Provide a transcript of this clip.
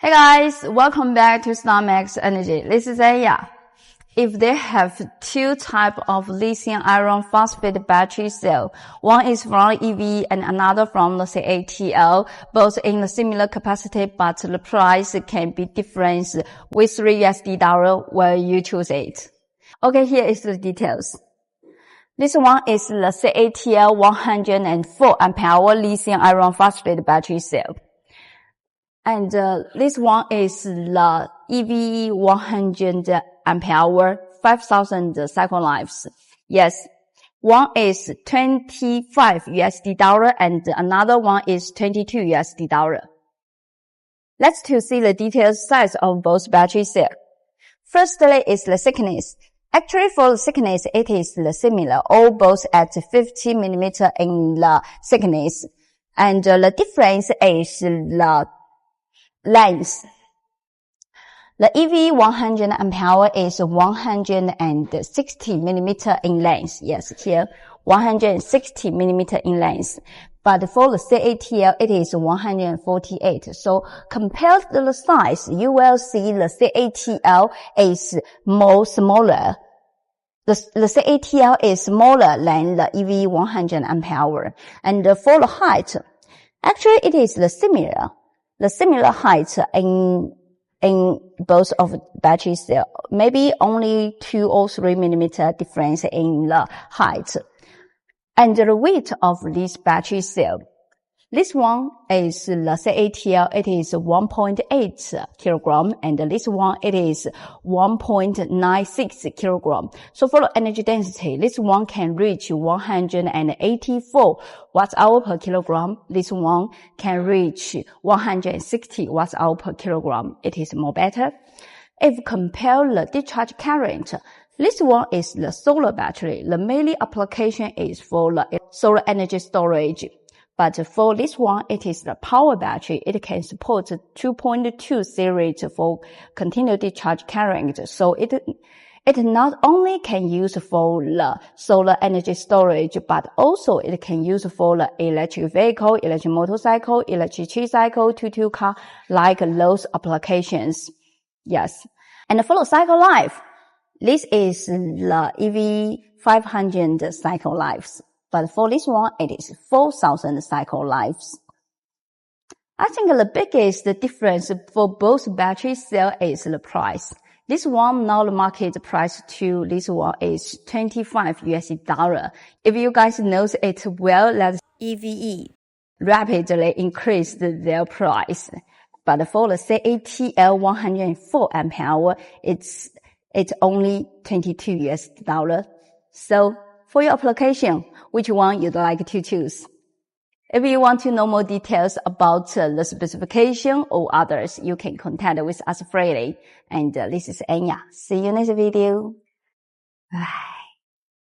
Hey guys, welcome back to StarMax Energy. This is Aya. If they have two types of lithium iron phosphate battery cell, one is from EVE and another from the CATL, both in a similar capacity, but the price can be different with $3 when you choose it. Okay, here is the details. This one is the CATL 104Ah lithium iron phosphate battery cell. And this one is the EVE 100 ampere-hour, 5,000 cycle lives. Yes, one is $25 and another one is $22. Let's to see the detailed size of both battery cells. Firstly is the thickness. Actually, for the thickness, it is similar, all both at 50 mm in the thickness. And the difference is the length. The EVE 100 ampere is 160 mm in length. Yes, here 160 mm in length. But for the CATL, it is 148. So compared to the size, you will see the CATL is more smaller. The CATL is smaller than the EVE 100 ampere. And for the height, actually it is similar. The similar height in both of battery cell, maybe only 2 or 3 mm difference in the height. And the weight of this battery cell, this one is the CATL, it is 1.8 kilogram, and this one it is 1.96 kilogram. So for the energy density, this one can reach 184 watt-hour per kilogram. This one can reach 160 watt-hour per kilogram. It is more better. If compare the discharge current, this one is the solar battery. The main application is for the solar energy storage. But for this one, it is the power battery. It can support 2.2 series for continuous discharge current. So it not only can use for the solar energy storage, but also it can use for the electric vehicle, electric motorcycle, electric tricycle, two-wheel car, like those applications. Yes. And for the cycle life, this is the EVE 500 cycle lives. But for this one, it is 4,000 cycle lives. I think the biggest difference for both battery cell is the price. This one, now the market price to this one is $25. If you guys know it well, that EVE rapidly increased their price. But for the CATL 104 ampere, it's only $22. So for your application, which one you'd like to choose? If you want to know more details about the specification or others, you can contact with us freely. And this is Anya. See you next video. Bye.